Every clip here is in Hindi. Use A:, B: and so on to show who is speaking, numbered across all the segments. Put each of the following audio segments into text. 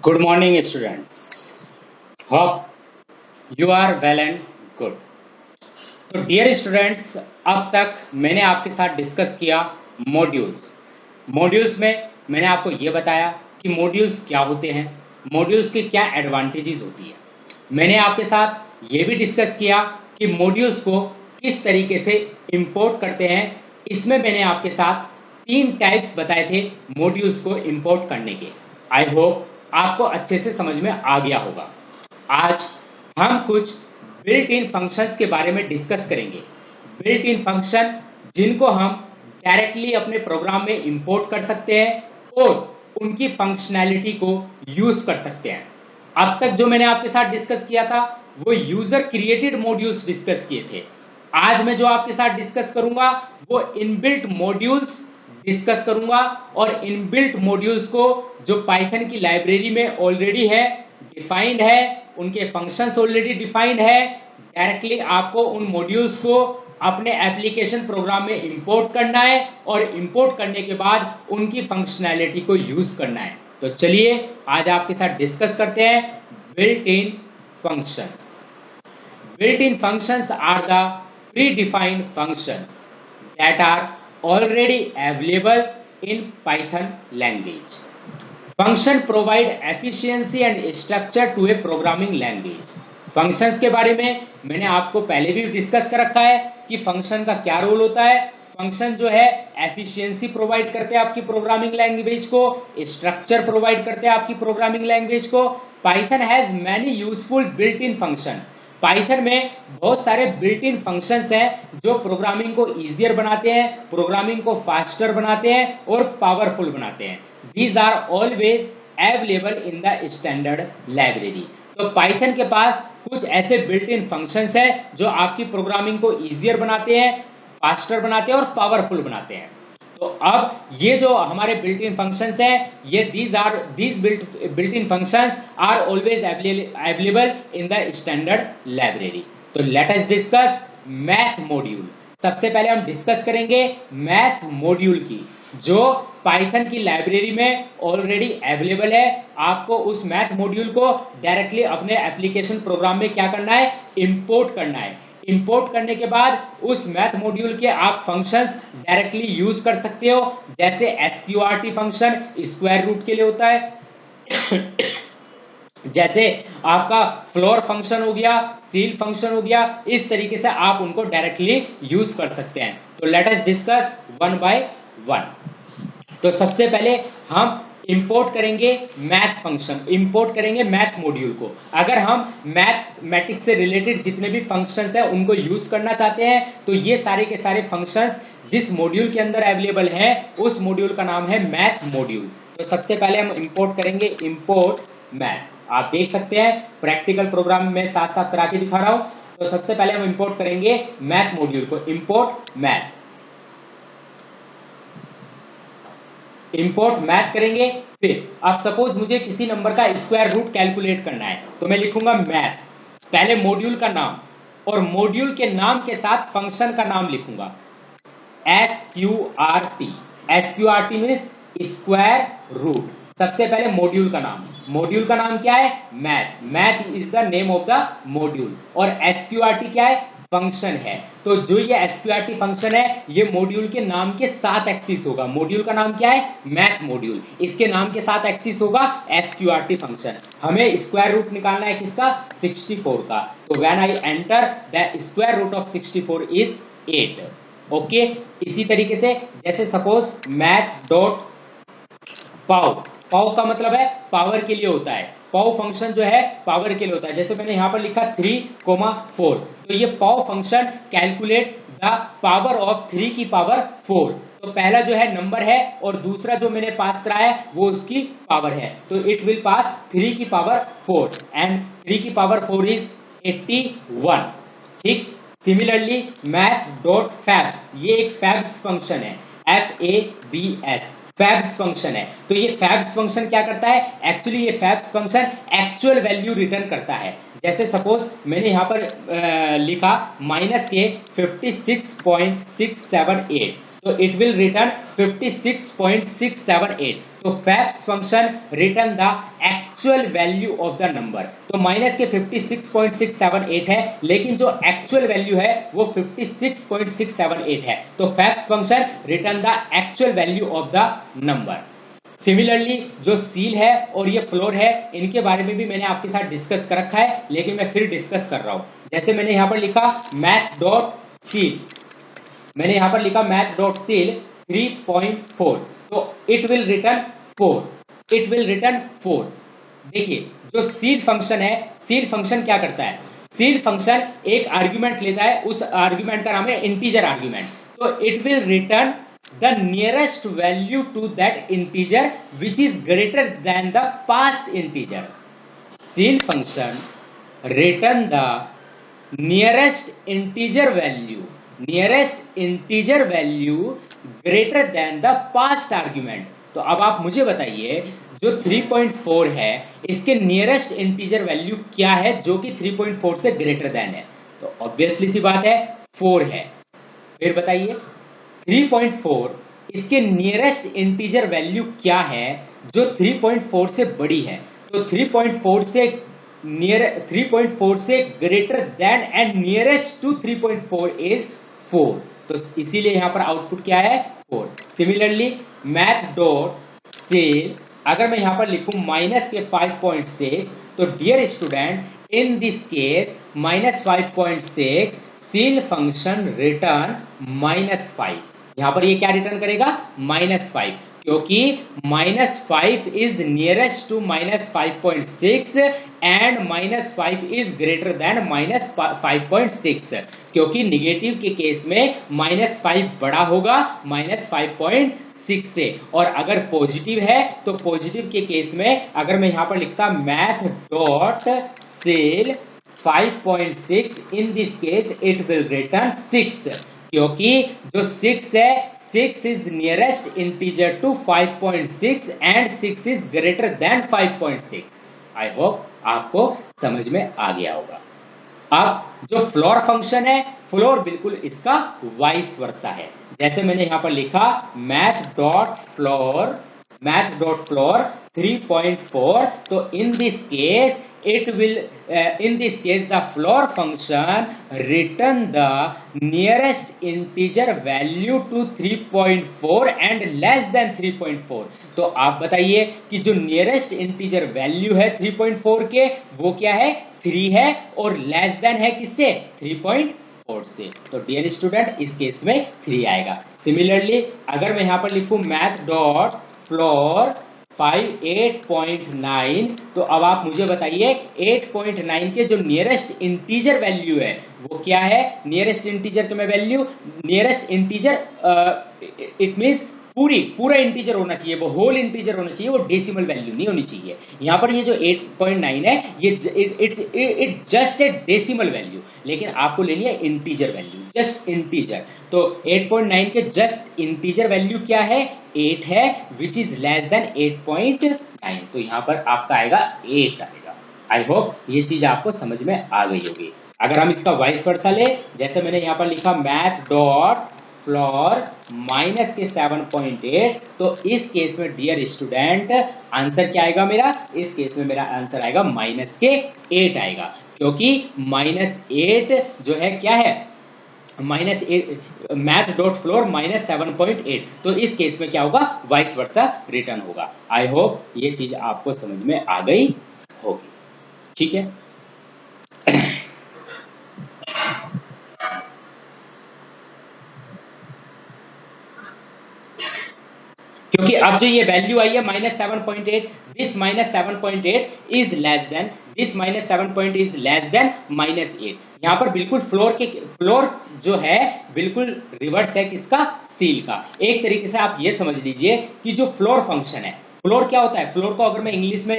A: Good morning students. Hope you are well and good. तो डियर स्टूडेंट्स, अब तक मैंने आपके साथ डिस्कस किया मॉड्यूल्स में मैंने आपको ये बताया कि मॉड्यूल्स क्या होते हैं, मॉड्यूल्स की क्या एडवांटेजेस होती है। मैंने आपके साथ ये भी डिस्कस किया कि मॉड्यूल्स को किस तरीके से इंपोर्ट करते हैं। इसमें मैंने आपके साथ 3 टाइप्स बताए थे मॉड्यूल्स को इंपोर्ट करने के। आई होप आपको अच्छे से समझ में आ गया होगा। आज हम कुछ बिल्ट इन फंक्शंस के बारे में डिस्कस करेंगे। बिल्ट इन फंक्शन जिनको हम डायरेक्टली अपने प्रोग्राम में इंपोर्ट कर सकते हैं और उनकी फंक्शनैलिटी को यूज कर सकते हैं। अब तक जो मैंने आपके साथ डिस्कस किया था वो यूजर क्रिएटेड मॉड्यूल्स डिस्कस किए थे। आज मैं जो आपके साथ डिस्कस करूंगा वो इनबिल्ट मॉड्यूल्स डिस्कस करूंगा, और इनबिल्ट मॉड्यूल्स को जो पाइथन की लाइब्रेरी में ऑलरेडी है, डिफाइंड है, उनके फंक्शंस ऑलरेडी डिफाइंड है। डायरेक्टली आपको उन मॉड्यूल्स को अपने एप्लीकेशन प्रोग्राम में इंपोर्ट करना है और इंपोर्ट करने के बाद उनकी फंक्शनैलिटी को यूज करना है। तो चलिए आज आपके साथ डिस्कस करते हैं built in functions. Built in functions are the predefined functions that are already available in Python language. Function provide efficiency and structure to a programming language. Functions के बारे में मैंने आपको पहले भी डिस्कस कर रखा है कि फंक्शन का क्या रोल होता है। फंक्शन जो है एफिशिएंसी प्रोवाइड करते हैं आपकी प्रोग्रामिंग लैंग्वेज को, स्ट्रक्चर प्रोवाइड करते हैं आपकी प्रोग्रामिंग लैंग्वेज को। Python has many useful built in function. Python में बहुत सारे बिल्ट इन फंक्शंस हैं जो प्रोग्रामिंग को इजियर बनाते हैं, प्रोग्रामिंग को फास्टर बनाते हैं और पावरफुल बनाते हैं। These are always available in the standard library. तो पाइथन के पास कुछ ऐसे बिल्ट इन फंक्शंस हैं जो आपकी प्रोग्रामिंग को इजियर बनाते हैं, फास्टर बनाते हैं और पावरफुल बनाते हैं। तो अब ये जो हमारे बिल्ट इन फंक्शंस हैं, ये these built in functions are always available in the standard library. तो let us discuss math module. सबसे पहले हम डिस्कस करेंगे मैथ मॉड्यूल की, जो पाइथन की लाइब्रेरी में ऑलरेडी अवेलेबल है। आपको उस मैथ मॉड्यूल को डायरेक्टली अपने एप्लीकेशन प्रोग्राम में क्या करना है, इंपोर्ट करना है। इंपोर्ट करने के बाद उस मैथ मॉड्यूल के आप फंक्शंस डायरेक्टली यूज कर सकते हो, जैसे एसक्यूआरटी फंक्शन स्क्वायर रूट के लिए होता है जैसे आपका फ्लोर फंक्शन हो गया, सील फंक्शन हो गया। इस तरीके से आप उनको डायरेक्टली यूज कर सकते हैं। तो let us discuss one by one. तो सबसे पहले हम इंपोर्ट करेंगे मैथ फंक्शन, इंपोर्ट करेंगे मैथ मॉड्यूल को। अगर हम मैथमेटिक्स से रिलेटेड जितने भी फंक्शंस हैं उनको यूज करना चाहते हैं तो ये सारे के सारे फंक्शंस जिस मॉड्यूल के अंदर अवेलेबल हैं उस मॉड्यूल का नाम है मैथ मॉड्यूल। तो सबसे पहले हम इंपोर्ट करेंगे इंपोर्ट मैथ। आप देख सकते हैं प्रैक्टिकल प्रोग्राम में साथ साथ करा के दिखा रहा हूं। तो सबसे पहले हम इंपोर्ट करेंगे मैथ मॉड्यूल को, इंपोर्ट मैथ। इंपोर्ट मैथ करेंगे। फिर अब सपोज मुझे किसी नंबर का स्क्वायर रूट कैलकुलेट करना है तो मैं लिखूंगा मैथ, पहले मॉड्यूल का नाम और मॉड्यूल के नाम के साथ फंक्शन का नाम लिखूंगा SQRT। SQRT means square root. सबसे पहले मॉड्यूल का नाम, मॉड्यूल का नाम क्या है, math. Math is the name of the module और SQRT क्या है, फंक्शन है। तो जो ये SQRT फंक्शन है ये मॉड्यूल के नाम के साथ एक्सिस होगा। मॉड्यूल का नाम क्या है, मैथ मॉड्यूल, इसके नाम के साथ एक्सिस होगा SQRT फंक्शन। हमें स्क्वायर रूट निकालना है किसका, 64 का। तो when I enter the square root of 64 is 8। Okay, इसी तरीके से जैसे suppose math dot pow, pow का मतलब है पावर के लिए होता है। पाव फंक्शन जो है पावर के लिए होता है। जैसे मैंने यहां पर लिखा 3,4, तो ये pow function calculate the power of 3 की पावर 4। तो पहला जो है नंबर है और दूसरा जो मैंने पास कराया है वो उसकी पावर है। तो इट विल पास 3 की पावर 4 एंड 3 की पावर 4 इज 81। ठीक, सिमिलरली मैथ डॉट फैब्स, ये एक फैब्स फंक्शन है, FABS, फैब्स फंक्शन है। तो ये फैब्स फंक्शन क्या करता है, एक्चुअली ये fabs function actual value return करता है। जैसे सपोज मैंने यहां पर लिखा -k 56.678, तो इट विल रिटर्न 56.678। तो fabs function return the actual value of the number. तो माइनस के 56.678 है, लेकिन जो एक्चुअल वैल्यू है वो 56.678 है। तो fabs function return the actual value of the number. Similarly जो सील है और ये फ्लोर है, इनके बारे में भी मैंने आपके साथ डिस्कस कर रखा है, लेकिन मैं फिर डिस्कस कर रहा हूं। जैसे मैंने यहां पर लिखा मैथ डॉट सील, मैंने यहां पर लिखा मैथ डॉट सील 3.4, तो it will return 4, it will return 4। देखिए जो सील फंक्शन है, सील फंक्शन क्या करता है, सील फंक्शन एक आर्ग्यूमेंट लेता है, उस आर्ग्यूमेंट का नाम है इंटीजर आर्ग्यूमेंट। तो it will return the nearest value to that integer which is greater than the past integer. Ceil function return the nearest integer value greater than the past argument. तो अब आप मुझे बताइए जो 3.4 है इसके नियरेस्ट इंटीजर वैल्यू क्या है जो कि 3.4 से ग्रेटर देन है? तो ऑब्वियसली सी बात है 4 है। फिर बताइए 3.4 इसके नियरेस्ट इंटीजर वैल्यू क्या है जो 3.4 से बड़ी है? तो 3.4 से greater than and nearest to 3.4 is 4। तो इसीलिए यहां पर आउटपुट क्या है 4। सिमिलरली मैथ डॉट सील, अगर मैं यहां पर लिखूं माइनस के 5.6, तो dear student in this case minus 5.6 ceil function return -5। यहां पर ये क्या रिटर्न करेगा -5, क्योंकि -5 is nearest to -5.6 and -5 is greater than -5.6, क्योंकि निगेटिव के केस में -5 बड़ा होगा -5.6 से, और अगर पॉजिटिव है तो पॉजिटिव के केस में अगर मैं यहां पर लिखता math dot ceil 5.6, in this case it will return 6, क्योंकि जो 6 है 6 is nearest integer to 5.6 and 6 is greater than 5.6। I hope आपको समझ में आ गया होगा। अब जो फ्लोर फंक्शन है, फ्लोर बिल्कुल इसका वाइस वर्सा है। जैसे मैंने यहां पर लिखा मैथ डॉट फ्लोर 3.4, तो इन this case it will in this case the floor function return the nearest integer value to 3.4 and less than 3.4। तो आप बताइए कि जो नियरेस्ट इंटीजर वैल्यू है 3.4 के वो क्या है 3 है, और लेस देन है किससे 3.4 से। तो डियर स्टूडेंट इस केस में 3 आएगा। सिमिलरली अगर मैं यहां पर लिखूं मैथ डॉट फ्लोर 8.9, तो अब आप मुझे बताइए 8.9 के जो नियरेस्ट इंटीजर वैल्यू है वो क्या है? नियरेस्ट इंटीजर के मैं value, nearest integer it means पूरा इंटीजर होना चाहिए, वो होल इंटीजर होना चाहिए, वो डेसिमल वैल्यू नहीं होनी चाहिए। यहां पर ये जो 8.9 है ये it just a decimal value, लेकिन आपको लेनी है इंटीजर वैल्यू, जस्ट इंटीजर। तो 8.9 के जस्ट इंटीजर वैल्यू क्या है 8 है, विच इज लेस देन 8.9। तो यहां पर आपका आएगा 8 आएगा। आई होप ये चीज आपको समझ में आ गई होगी। अगर हम इसका वाइस वर्सा ले, जैसे मैंने यहां पर लिखा मैथ डॉट फ्लोर माइनस के 7.8, तो इस केस में डियर स्टूडेंट आंसर क्या आएगा मेरा? इस केस में मेरा आंसर आएगा माइनस के 8 आएगा, क्योंकि -8 जो है क्या है -8 मैथ डॉट फ्लोर -7.8, तो इस केस में क्या होगा वाइस वर्सा रिटर्न होगा। आई होप ये चीज आपको समझ में आ गई होगी। ठीक है, क्योंकि अब जो ये वैल्यू आई है -7.8, this -7.8 is less than this -7.8 is less than -8। यहाँ पर बिल्कुल फ्लोर जो है बिल्कुल रिवर्स है किसका? सील का। एक तरीके से आप ये समझ लीजिए कि जो फ्लोर फंक्शन है, फ्लोर क्या होता है? फ्लोर को अगर मैं इंग्लिश में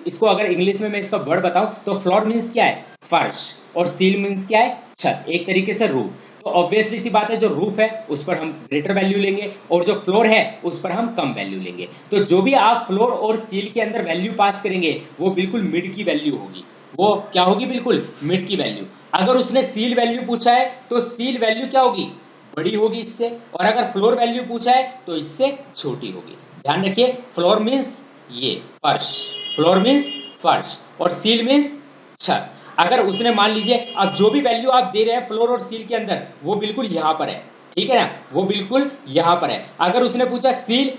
A: इसको अगर इंग्लिश में मैं इसका वर्ड बताऊं तो फ्लोर मीन्स क्या है? फर्श, और सील मीन्स क्या है? छत, एक तरीके से रूफ। तो ऑब्वियसली सी बात है जो रूफ है उस पर हम ग्रेटर वैल्यू लेंगे और जो फ्लोर है उस पर हम कम वैल्यू लेंगे। तो जो भी आप फ्लोर और सील के अंदर वैल्यू पास करेंगे वो बिल्कुल मिड की वैल्यू होगी। वो क्या होगी? बिल्कुल मिड की वैल्यू। अगर उसने सील वैल्यू पूछा है तो सील वैल्यू क्या होगी? बड़ी होगी इससे, और अगर फ्लोर वैल्यू पूछा है तो इससे छोटी होगी। ध्यान रखिए, फ्लोर मीन्स ये फर्श, फ्लोर मीन्स फर्श, और सील मीन्स छत। अगर उसने मान लीजिए, अब जो भी वैल्यू आप दे रहे हैं फ्लोर और सील के अंदर, वो बिल्कुल यहां पर है, ठीक है ना, वो बिल्कुल यहां पर है। अगर उसने पूछा सील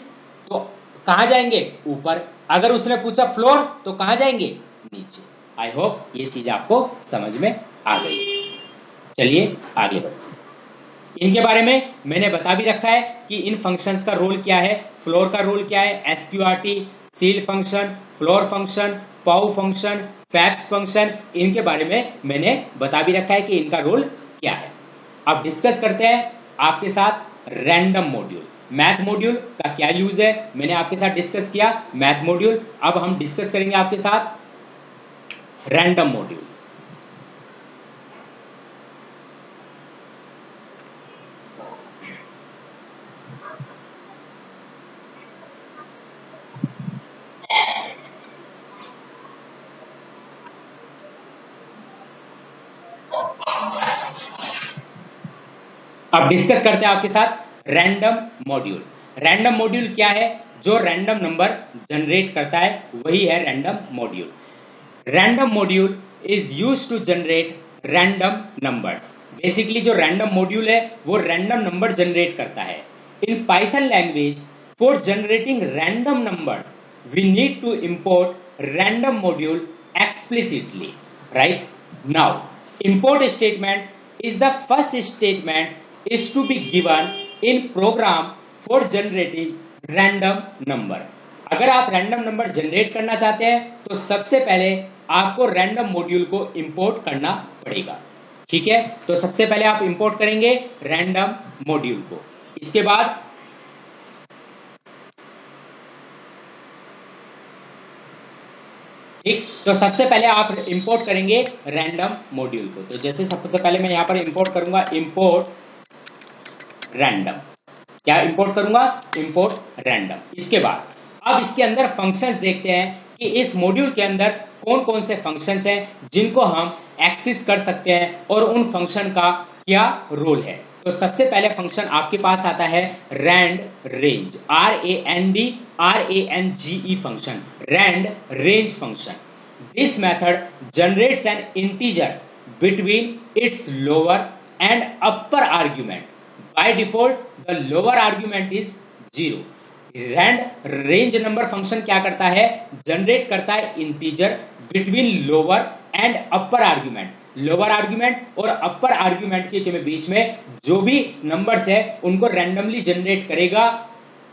A: तो कहां जाएंगे, ऊपर। अगर उसने पूछा फ्लोर तो कहां जाएंगे, नीचे। आई होप ये चीज आपको समझ में आ गई। चलिए आगे बढ़ते। इनके बारे में मैंने बता भी रखा है कि इन फंक्शंस का रोल क्या है। फ्लोर का रोल क्या है, SQRT, seal function, floor function, पाउ फंक्शन, फैप्स फंक्शन, इनके बारे में मैंने बता भी रखा है कि इनका रोल क्या है। अब डिस्कस करते हैं आपके साथ रैंडम मॉड्यूल। मैथ मॉड्यूल का क्या यूज है, मैंने आपके साथ डिस्कस किया मैथ मॉड्यूल। अब हम डिस्कस करेंगे आपके साथ रैंडम मॉड्यूल। अब डिस्कस करते हैं आपके साथ रैंडम मॉड्यूल। रैंडम मॉड्यूल क्या है, जो रैंडम नंबर जनरेट करता है वही है random module. Random module is used to generate random numbers. Basically जो रैंडम मॉड्यूल है वो रैंडम नंबर जनरेट करता है। In Python language for generating random numbers we need to import random module explicitly, right. Now import statement is the first statement is to be given in program for generating random number। अगर आप रैंडम नंबर जनरेट करना चाहते हैं तो सबसे पहले आपको रैंडम मॉड्यूल को इंपोर्ट करना पड़ेगा, ठीक है। तो सबसे पहले आप इंपोर्ट करेंगे रैंडम मॉड्यूल को। इसके बाद ठीक, तो सबसे पहले आप इंपोर्ट करेंगे रैंडम मॉड्यूल को। तो जैसे सबसे पहले मैं यहां पर इंपोर्ट करूंगा इंपोर्ट रैंडम। क्या इंपोर्ट करूंगा, इंपोर्ट रैंडम। इसके बाद अब इसके अंदर फंक्शंस देखते हैं कि इस मॉड्यूल के अंदर कौन कौन से फंक्शंस हैं जिनको हम एक्सेस कर सकते हैं और उन फंक्शन का क्या रोल है। तो सबसे पहले फंक्शन आपके पास आता है rand range, RAND function, rand range function. This method generates an integer between its lower and upper argument. By default the lower argument is 0। Rand range number function क्या करता है, जनरेट करता है integer between lower and upper argument. Lower argument और अपर आर्ग्यूमेंट के बीच में जो भी नंबर्स है उनको रैंडमली जनरेट करेगा,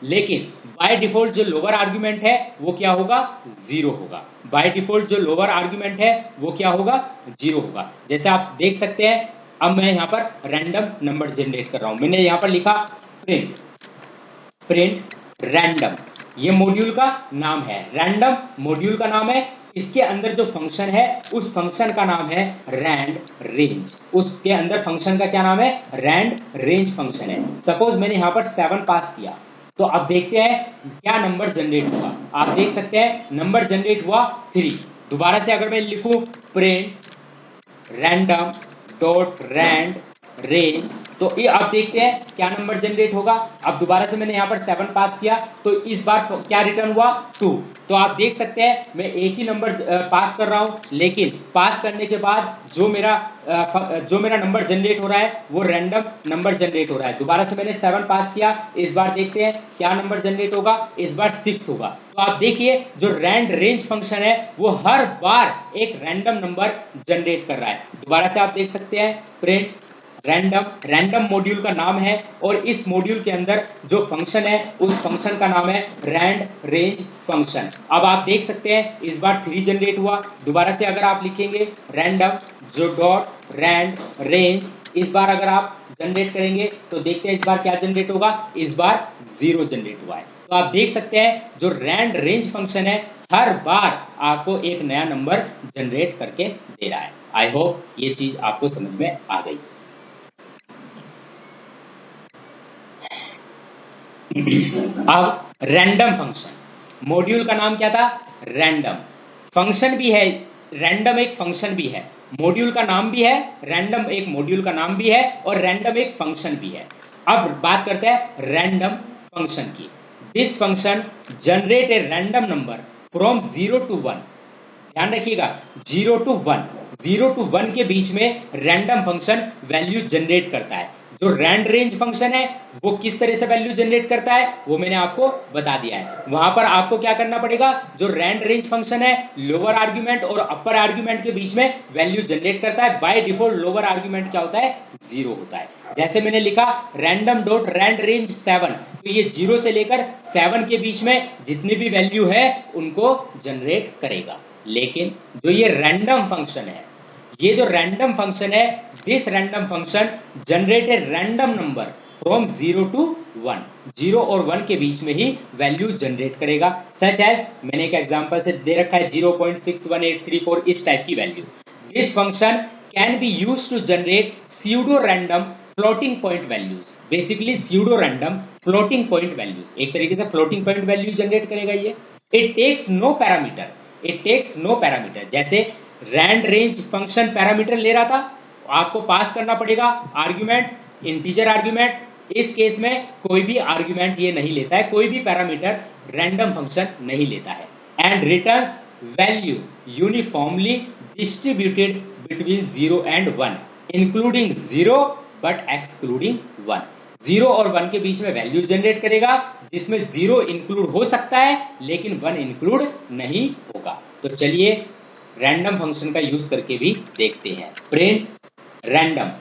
A: लेकिन बाय डिफॉल्ट जो लोअर आर्ग्यूमेंट है वो क्या होगा, 0 होगा। बाय डिफॉल्ट जो लोअर आर्ग्यूमेंट है वो क्या होगा, 0 होगा। जैसे आप देख सकते हैं, अब मैं यहां पर रैंडम नंबर जनरेट कर रहा हूं। मैंने यहां पर लिखा प्रिंट रैंडम, ये मॉड्यूल का नाम है, रैंडम मॉड्यूल का नाम है। इसके अंदर जो फंक्शन है उस फंक्शन का नाम है रैंड रेंज। उसके अंदर फंक्शन का क्या नाम है, रैंड रेंज फंक्शन है। सपोज मैंने यहां पर 7 पास किया, तो अब देखते हैं क्या नंबर जनरेट हुआ। आप देख सकते हैं नंबर जनरेट हुआ 3। दोबारा से अगर मैं लिखूं print random dot rand range, तो ये आप देखते हैं क्या नंबर जनरेट होगा। अब दोबारा से मैंने यहां पर 7 पास किया, तो इस बार क्या रिटर्न हुआ, 2। तो आप देख सकते हैं मैं एक ही नंबर पास कर रहा हूं, लेकिन पास करने के बाद जो मेरा नंबर जनरेट हो रहा है वो रैंडम नंबर जनरेट हो रहा है। दोबारा से मैंने 7 पास किया, इस बार देखते हैं क्या नंबर जनरेट होगा, इस बार 6 होगा। तो आप देखिए जो रैंड रेंज फंक्शन है वो हर बार एक रैंडम नंबर जनरेट कर रहा है। दोबारा से आप देख सकते हैं प्रिंट रैंडम मॉड्यूल का नाम है, और इस मॉड्यूल के अंदर जो फंक्शन है उस फंक्शन का नाम है रैंड रेंज फंक्शन। अब आप देख सकते हैं इस बार 3 जनरेट हुआ। दोबारा से अगर आप लिखेंगे रैंडम जो डॉट रैंड रेंज, इस बार अगर आप जनरेट करेंगे तो देखते हैं इस बार क्या जनरेट होगा, इस बार 0 जनरेट हुआ है। तो आप देख सकते हैं जो रैंड रेंज फंक्शन है हर बार आपको एक नया नंबर जनरेट करके दे रहा है। आई होप ये चीज आपको समझ में आ गई। अब रैंडम फंक्शन, मॉड्यूल का नाम क्या था, रैंडम। फंक्शन भी है, रैंडम एक फंक्शन भी है, मॉड्यूल का नाम भी है, रैंडम एक मॉड्यूल का नाम भी है, और रैंडम एक फंक्शन भी है। अब बात करते हैं रैंडम फंक्शन की। This function generate a random number from 0 to 1। ध्यान रखिएगा 0 to 1, 0 to 1 के बीच में रैंडम फंक्शन वैल्यू जनरेट करता है। जो रैंड रेंज फंक्शन है वो किस तरह से वैल्यू जनरेट करता है वो मैंने आपको बता दिया है। वहां पर आपको क्या करना पड़ेगा, जो रैंड रेंज फंक्शन है लोअर आर्ग्यूमेंट और अपर आर्ग्यूमेंट के बीच में वैल्यू जनरेट करता है। बाय डिफॉल्ट लोअर आर्ग्यूमेंट क्या होता है, 0 होता है। जैसे मैंने लिखा रैंडम डॉट रैंड रेंज 7, तो ये 0 से लेकर 7 के बीच में जितनी भी वैल्यू है उनको जनरेट करेगा। लेकिन जो ये रैंडम फंक्शन है, ये जो रैंडम फंक्शन है, this random function generate a random number from 0 to 1, 0 और 1 के बीच में ही वैल्यू जनरेट करेगा। सच एज मैंने एक एग्जांपल से दे रखा है 0.61834 इस टाइप की value. This function can be used to generate pseudo random floating point values. Basically pseudo random floating point values, एक तरीके से फ्लोटिंग पॉइंट वैल्यू जनरेट करेगा ये। It takes no parameter, it takes no parameter. जैसे रैंड रेंज फंक्शन पैरामीटर ले रहा था, आपको पास करना पड़ेगा आर्ग्यूमेंट, इंटीजर आर्ग्यूमेंट। इस केस में कोई भी आर्ग्यूमेंट ये नहीं लेता है, कोई भी पैरामीटर रैंडम फंक्शन नहीं लेता है। And returns value uniformly distributed between 0 and 1, including 0 but excluding 1। 0 और 1 के बीच में वैल्यू जनरेट करेगा जिसमें 0 इंक्लूड हो सकता है लेकिन 1 इंक्लूड नहीं होगा। तो चलिए रैंडम फंक्शन का यूज करके भी देखते हैं। प्रिंट रैंडम,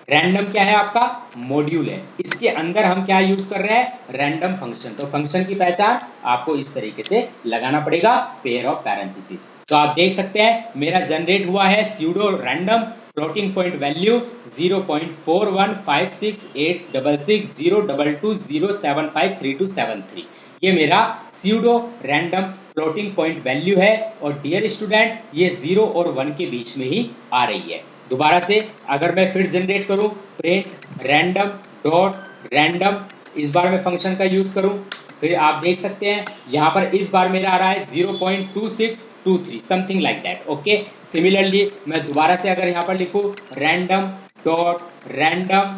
A: रैंडम क्या है आपका, मॉड्यूल है। इसके अंदर हम क्या यूज कर रहे हैं, रैंडम फंक्शन। तो फंक्शन की पहचान आपको इस तरीके से लगाना पड़ेगा, पेयर ऑफ पैरेंथेसिस। तो आप देख सकते हैं मेरा जनरेट हुआ है pseudo random floating point value 0.4156860022075373। ये मेरा pseudo random floating point value है और डियर स्टूडेंट ये 0 और 1 के बीच में ही आ रही है। दोबारा से अगर मैं फिर जनरेट करूं प्रिंट रैंडम डॉट रैंडम, इस बार मैं फंक्शन का यूज करूं, फिर आप देख सकते हैं यहां पर इस बार मेरा आ रहा है 0.2623 something like that. Okay, similarly मैं दोबारा से अगर यहां पर लिखूं रैंडम डॉट रैंडम,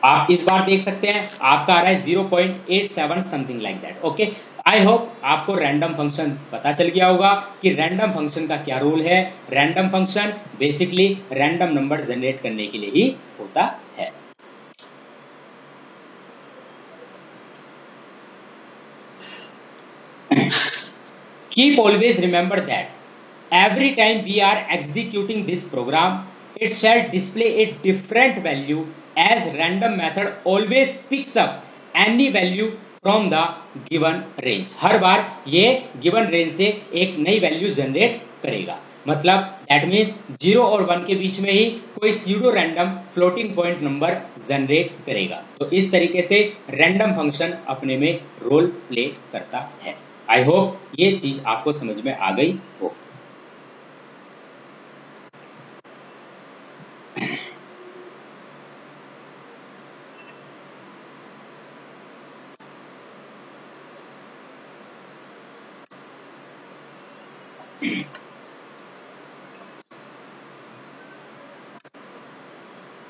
A: आप इस बार देख सकते हैं आपका आ रहा है 0.87 something like that. Okay, I hope आपको रैंडम फंक्शन पता चल गया होगा कि रैंडम फंक्शन का क्या रोल है। Random function basically random number generate करने के लिए ही होता है। Keep always remember that every time we are executing this program, it shall display a different value as random method always picks up any value from the given range। हर बार ये given range से एक नई वैल्यू जनरेट करेगा। मतलब दैट मीन्स 0 और 1 के बीच में ही कोई pseudo random floating point number generate करेगा। तो इस तरीके से रैंडम फंक्शन अपने में रोल प्ले करता है। आई होप ये चीज आपको समझ में आ गई हो।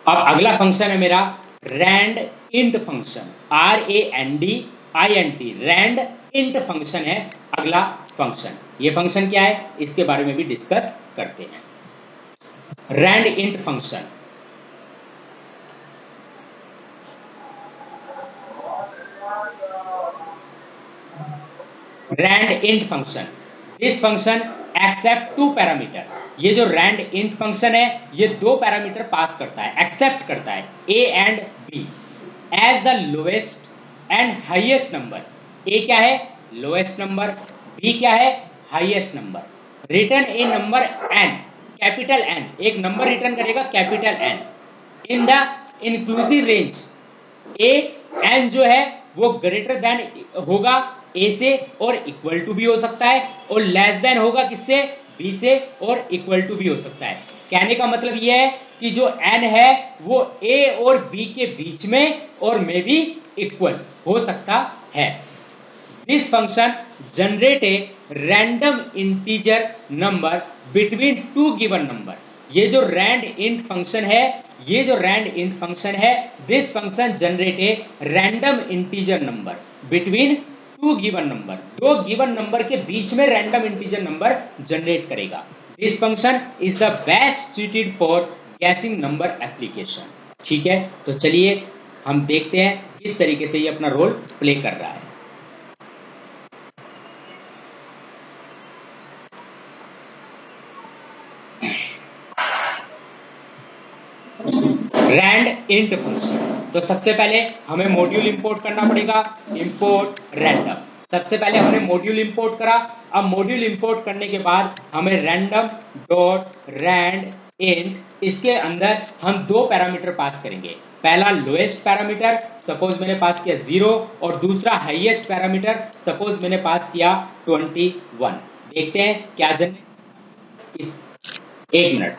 A: अब अगला फंक्शन है मेरा rand int function, RANDINT, rand int function है अगला फंक्शन। ये फंक्शन क्या है इसके बारे में भी डिस्कस करते हैं। Rand int function, rand int function, this function accept 2 parameter. ये जो रैंड इंट फंक्शन है ये 2 पैरामीटर पास करता है, एक्सेप्ट करता है A and B as the lowest and highest number. A क्या है, लोएस्ट नंबर, B क्या है, highest number. Return a number n, capital N, एक नंबर रिटर्न करेगा capital N in the inclusive range. A n जो है वो ग्रेटर देन होगा A से और इक्वल टू भी हो सकता है, और लेस देन होगा किससे, B से और इक्वल टू भी हो सकता है। कहने का मतलब यह है कि जो n है वो A और B के बीच में और मे भी इक्वल हो सकता है। This function generate a random integer number between 2 given number. ये जो रैंड इंट फंक्शन है, ये जो रैंड इंट फंक्शन है, this function generate a random integer number between two given number, दो गिवन नंबर के बीच में रैंडम इंटीजर नंबर जनरेट करेगा। This function is the best suited for guessing number application. ठीक है, तो चलिए हम देखते हैं किस तरीके से ये अपना रोल प्ले कर रहा है। रैंड इंट फंक्शन, तो सबसे पहले हमें मॉड्यूल इंपोर्ट करना पड़ेगा, इंपोर्ट रैंडम। सबसे पहले हमने मॉड्यूल इंपोर्ट करा, अब मॉड्यूल इंपोर्ट करने के बाद हमें रैंडम डॉट रैंड इंट, इसके अंदर हम दो पैरामीटर पास करेंगे। पहला लोएस्ट पैरामीटर, सपोज मैंने पास किया 0, और दूसरा हाईएस्ट पैरामीटर, सपोज मैंने पास किया 21। देखते हैं क्या जनरेट, इस एक minute,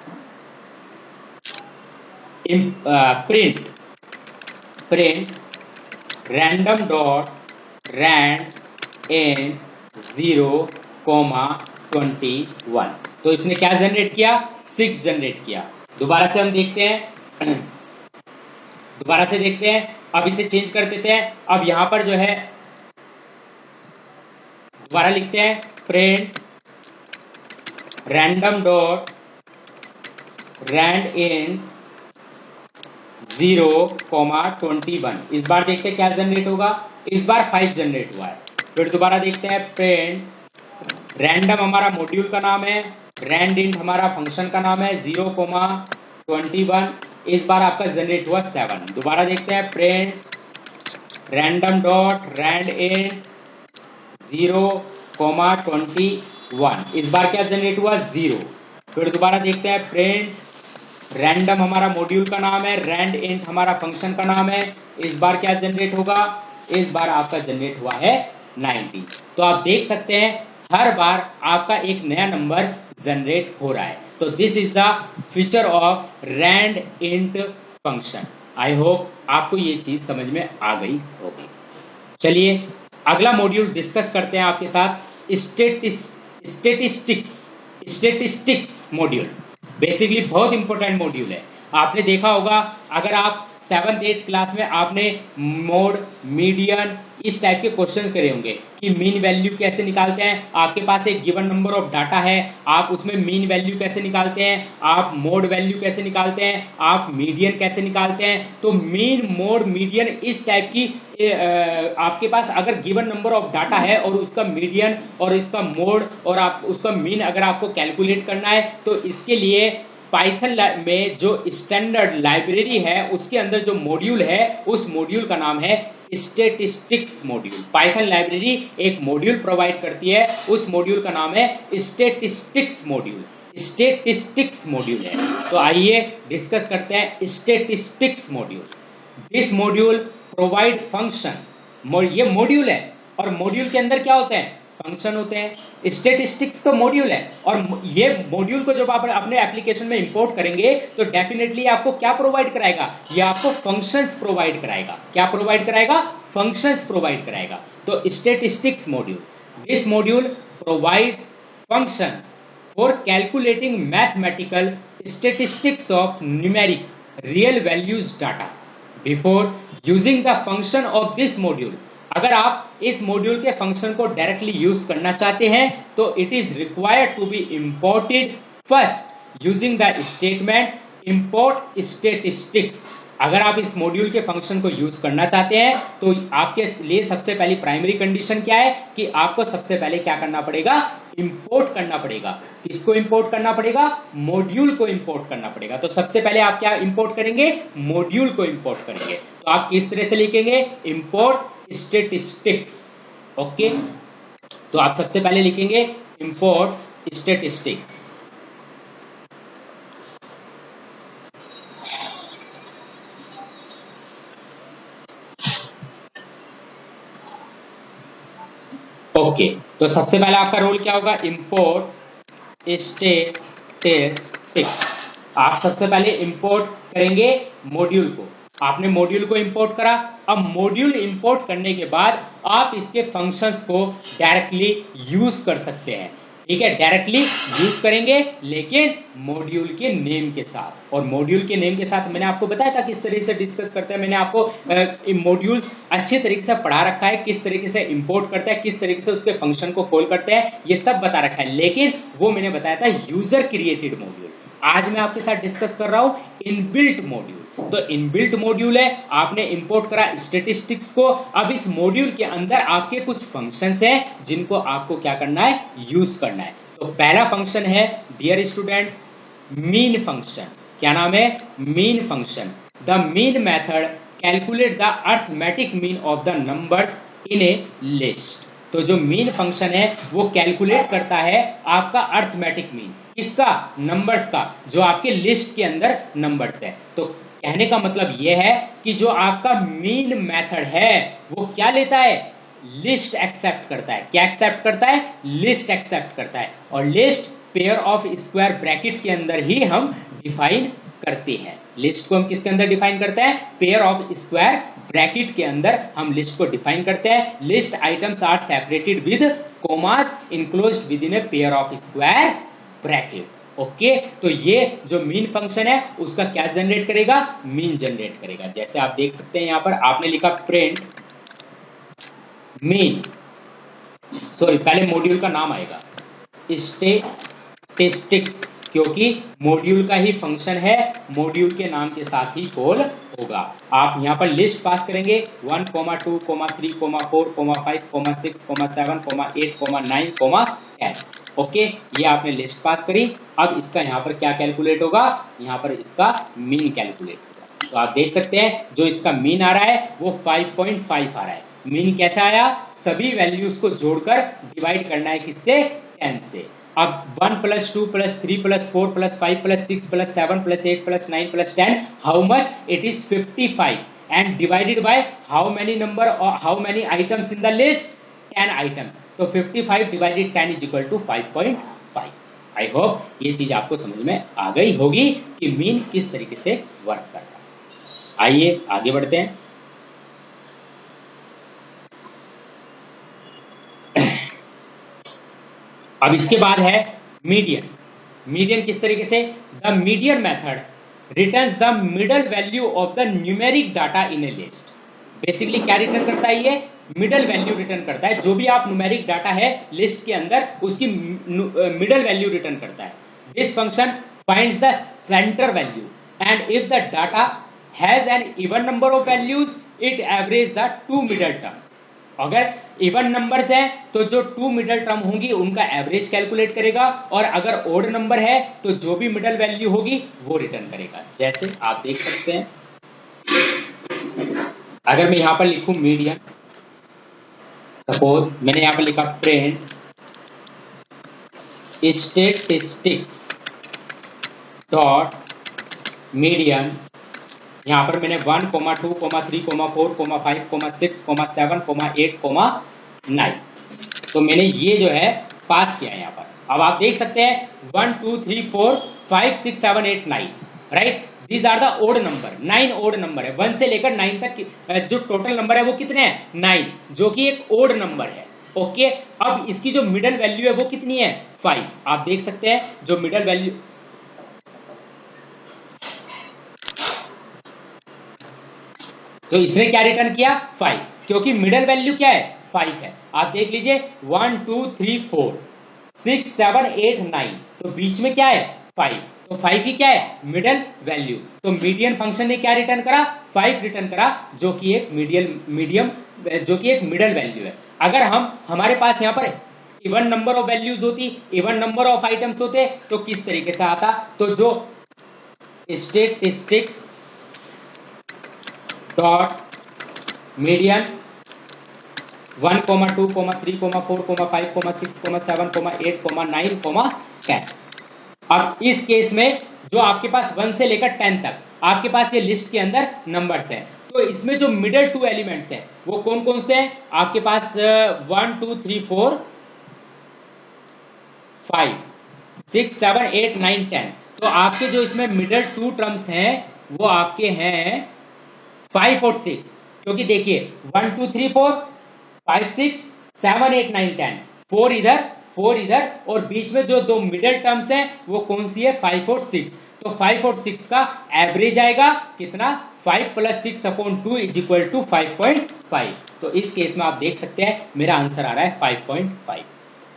A: print random dot randint 0,21। तो इसने क्या जनरेट किया, 6 जनरेट किया। दोबारा से हम देखते हैं, दोबारा से देखते हैं, अब इसे चेंज कर देते हैं। अब यहां पर जो है दोबारा लिखते हैं print random dot randint 0,21। इस बार देखते हैं क्या जनरेट होगा, इस बार 5 जनरेट हुआ है। फिर दोबारा देखते हैं प्रिंट रैंडम, हमारा मॉड्यूल का नाम है, रैंड इंट हमारा फंक्शन का नाम है 0,21। इस बार आपका जनरेट हुआ 7। दोबारा देखते हैं print random dot rand int 0,21। इस बार क्या जनरेट हुआ, 0। फिर दोबारा देखते हैं प्रिंट रैंडम, हमारा मॉड्यूल का नाम है, रैंड इंट हमारा फंक्शन का नाम है, इस बार क्या जनरेट होगा, इस बार आपका जनरेट हुआ है 90। तो आप देख सकते हैं हर बार आपका एक नया नंबर जनरेट हो रहा है। तो this is the feature of rand int function. I hope आपको ये चीज समझ में आ गई होगी। चलिए अगला मॉड्यूल डिस्कस करते हैं आपके साथ, स्टेटिस्टिक्स मॉड्यूल। बेसिकली बहुत इंपॉर्टेंट मॉड्यूल है। आपने देखा होगा, अगर आप 7th 8th क्लास में आपने मोड, मीडियन, इस टाइप के क्वेश्चन करे होंगे कि मीन वैल्यू कैसे निकालते हैं। आपके पास एक गिवन नंबर ऑफ डाटा है, आप उसमें मीन वैल्यू कैसे निकालते हैं, आप मोड वैल्यू कैसे निकालते हैं, आप मीडियन कैसे निकालते हैं। तो मीन, मोड, मीडियन, इस टाइप की आपके पास अगर गिवन नंबर ऑफ डाटा है और उसका मीडियन और इसका मोड और आप उसका मीन अगर आपको कैलकुलेट करना है, तो इसके लिए पाइथन में जो स्टैंडर्ड लाइब्रेरी है उसके अंदर जो मॉड्यूल है, उस मॉड्यूल का नाम है स्टैटिस्टिक्स मॉड्यूल। पाइथन लाइब्रेरी एक मॉड्यूल प्रोवाइड करती है, उस मॉड्यूल का नाम है स्टैटिस्टिक्स मॉड्यूल। स्टैटिस्टिक्स मॉड्यूल है। तो आइए डिस्कस करते हैं statistics module. This module provide function, ये मॉड्यूल है और मॉड्यूल के अंदर क्या होते हैं, फंक्शन होते हैं। स्टैटिस्टिक्स तो मॉड्यूल है और ये मॉड्यूल को जब आप अपने एप्लीकेशन में इंपोर्ट करेंगे तो डेफिनेटली आपको क्या प्रोवाइड कराएगा, ये आपको फंक्शंस प्रोवाइड कराएगा। क्या प्रोवाइड कराएगा, फंक्शंस प्रोवाइड कराएगा। तो statistics module, this module provides functions for calculating mathematical statistics of numeric real values data before using the function of this module. अगर आप इस मॉड्यूल के फंक्शन को डायरेक्टली यूज करना चाहते हैं तो it is required to be imported first using the statement import statistics. अगर आप इस मॉड्यूल के फंक्शन को यूज करना चाहते हैं तो आपके लिए सबसे पहली प्राइमरी कंडीशन क्या है कि आपको सबसे पहले क्या करना पड़ेगा, इंपोर्ट करना पड़ेगा। किसको इंपोर्ट करना पड़ेगा, मॉड्यूल को इंपोर्ट करना पड़ेगा। तो सबसे पहले आप क्या इंपोर्ट करेंगे, मॉड्यूल को इंपोर्ट करेंगे। तो आप किस तरह से लिखेंगे, इंपोर्ट स्टैटिस्टिक्स। ओके, तो आप सबसे पहले लिखेंगे इंपोर्ट स्टैटिस्टिक्स। ओके, तो सबसे पहले आपका रोल क्या होगा, इंपोर्ट स्टैटिस्टिक्स। आप सबसे पहले इंपोर्ट करेंगे मॉड्यूल को। आपने मॉड्यूल को इंपोर्ट करा। अब मॉड्यूल इंपोर्ट करने के बाद आप इसके फंक्शंस को डायरेक्टली यूज कर सकते हैं। ठीक है, डायरेक्टली यूज करेंगे लेकिन मॉड्यूल के नेम के साथ। और मॉड्यूल के नेम के साथ मैंने आपको बताया था किस तरीके से डिस्कस करते हैं, मैंने आपको मॉड्यूल अच्छे तरीके से पढ़ा रखा है, किस तरीके से इंपोर्ट करते हैं, किस तरीके से उसके फंक्शन को कॉल करते हैं, ये सब बता रखा है। लेकिन वो मैंने बताया था यूजर क्रिएटेड मॉड्यूल। आज मैं आपके साथ डिस्कस कर रहा हूं इनबिल्ट मॉड्यूल। तो इनबिल्ट मॉड्यूल है, आपने इंपोर्ट करा स्टैटिस्टिक्स को, अब इस मॉड्यूल के अंदर आपके कुछ फंक्शंस हैं जिनको आपको क्या करना है, यूज करना है। तो पहला फंक्शन है डियर स्टूडेंट मीन फंक्शन। क्या नाम है, mean function. The mean method calculate the arithmetic mean of the numbers in A list. तो जो मीन फंक्शन है वो कैलकुलेट करता है आपका अर्थमेटिक मीन, इसका नंबर्स का, जो आपके लिस्ट के अंदर नंबर्स है। तो कहने का मतलब यह है कि जो आपका मीन मेथड है वो क्या लेता है, लिस्ट एक्सेप्ट करता है। क्या एक्सेप्ट करता है, लिस्ट एक्सेप्ट करता है। और list pair of square bracket के अंदर ही हम डिफाइन करते हैं। लिस्ट को हम किसके अंदर डिफाइन करते हैं, पेयर ऑफ स्क्वायर ब्रैकेट के अंदर हम लिस्ट को डिफाइन करते हैं। List items are separated with commas enclosed within a pair of square bracket. Okay, तो ये जो मीन फंक्शन है उसका क्या जनरेट करेगा, मीन जनरेट करेगा। जैसे आप देख सकते हैं यहां पर आपने लिखा प्रिंट मीन, सॉरी पहले मॉड्यूल का नाम आएगा स्टैटिस्टिक्स, क्योंकि मॉड्यूल का ही फंक्शन है, मॉड्यूल के नाम के साथ ही कॉल होगा। आप यहाँ पर लिस्ट पास करेंगे 1, 2, 3, 4, 5, 6, 7, 8, 9, 10। ओके, ये आपने लिस्ट पास करी। अब इसका यहाँ पर क्या कैलकुलेट होगा, यहाँ पर इसका मीन कैलकुलेट होगा। तो आप देख सकते हैं जो इसका मीन आ रहा है वो 5.5 आ रहा है। मीन कैसे आया, सभी वैल्यूज को जोड़कर डिवाइड करना है किससे, 10 से। अब 1 + 2 + 3 + 4 + 5 + 6 + 7 + 8 + 9 + 10, how much, it is 55 and divided by how many number और how many items in the list, 10 items. तो 55 / 10 = 5.5। आई होप ये चीज आपको समझ में आ गई होगी कि मीन किस तरीके से वर्क करता है। आइए आगे बढ़ते हैं। अब इसके बाद है मीडियन। मीडियन किस तरीके से, the median method returns the middle value of the numeric data in A list. Basically क्या रिटर्न करता है, ये मिडल वैल्यू रिटर्न करता है। जो भी आप न्यूमेरिक डाटा है लिस्ट के अंदर उसकी मिडल वैल्यू रिटर्न करता है। This function finds the centre value and if the data has an even number of values it average the 2 middle terms. अगर इवन नंबर्स हैं तो जो 2 मिडल टर्म होंगी उनका एवरेज कैलकुलेट करेगा, और अगर ओड नंबर है तो जो भी मिडल वैल्यू होगी वो रिटर्न करेगा। जैसे आप देख सकते हैं, अगर मैं यहां पर लिखूं मीडियन, सपोज मैंने यहां पर लिखा प्रिंट स्टैटिस्टिक्स डॉट मीडियन, यहां पर मैंने 1, 2, 3, 4, 5, 6, 7, 8, 9, तो मैंने ये जो है पास किया यहाँ पर। अब आप देख सकते हैं 1, 2, 3, 4, 5, 6, 7, 8, 9, right, these are the odd number. 9 odd number है, 1 से लेकर 9 तक जो टोटल नंबर है वो कितने हैं, 9, जो कि एक ओड नंबर है। ओके, अब इसकी जो मिडल वैल्यू है वो कितनी है, 5। आप देख सकते हैं जो मिडल वैल्यू, तो इसने क्या रिटर्न किया, 5, क्योंकि मिडल वैल्यू क्या है, 5 है। आप देख लीजिए 1, 2, 3, 4, 6, 7, 8, 9, तो बीच में क्या है, 5, तो 5 ही क्या है, मिडल वैल्यू। तो मीडियन फंक्शन ने क्या रिटर्न करा, 5 रिटर्न करा, जो कि एक जो कि एक मिडल वैल्यू है। अगर हमारे पास यहाँ पर इवन नंबर ऑफ वैल्यूज होती, इवन नंबर ऑफ आइटम्स होते, तो किस तरीके से आता, तो जो स्टैटिस्टिक्स डॉट मीडियन 1, 2, 3, 4, 5, 6, 7, 8, 9, 10। अब इस केस में जो आपके पास 1 से लेकर 10 तक आपके पास ये लिस्ट के अंदर नंबर्स हैं, तो इसमें जो मिडल 2 एलिमेंट्स हैं वो कौन कौन से हैं, आपके पास 1, 2, 3, 4, 5, 6, 7, 8, 9, 10। तो आपके जो इसमें मिडल 2 टर्म्स हैं वो आपके हैं 5 और 6, क्योंकि देखिए 1, 2, 3, 4, 5, 6, 7, 8, 9, 10, 4 इधर 4 इधर, और बीच में जो दो मिडल टर्म्स हैं वो कौन सी है, 5 और 6। तो 5 और 6 का एवरेज आएगा कितना, 5 + 6/2 = 5.5। तो इस केस में आप देख सकते हैं मेरा आंसर आ रहा है 5.5।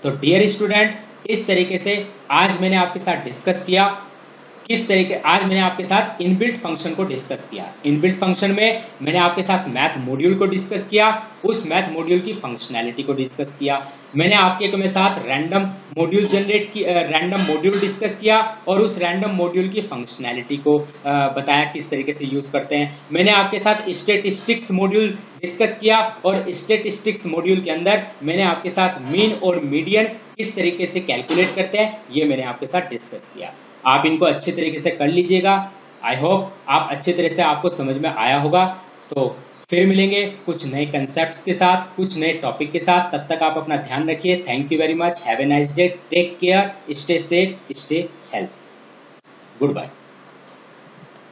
A: तो डियर स्टूडेंट, इस तरीके से आज मैंने आपके साथ डिस्कस किया आज मैंने आपके साथ इनबिल्ट फंक्शन को डिस्कस किया। इनबिल्ट फंक्शन में मैंने आपके साथ मैथ मॉड्यूल को डिस्कस किया, उस मैथ मॉड्यूल की फंक्शनैलिटी को डिस्कस किया। मैंने आपके साथ रैंडम मॉड्यूल डिस्कस किया और उस रैंडम मॉड्यूल की फंक्शनैलिटी को बताया किस तरीके से यूज करते हैं। मैंने आपके साथ स्टैटिस्टिक्स मॉड्यूल डिस्कस किया और स्टैटिस्टिक्स मॉड्यूल के अंदर मैंने आपके साथ मीन और मीडियन किस तरीके से कैलकुलेट करते हैं ये मैंने आपके साथ डिस्कस किया। आप इनको अच्छे तरीके से कर लीजिएगा। आई होप आप अच्छे तरह से आपको समझ में आया होगा। तो फिर मिलेंगे कुछ नए कंसेप्ट्स के साथ, कुछ नए टॉपिक के साथ। तब तक आप अपना ध्यान रखिए। Thank you very much. Have a nice day. Take care. Stay safe, stay health. Good bye.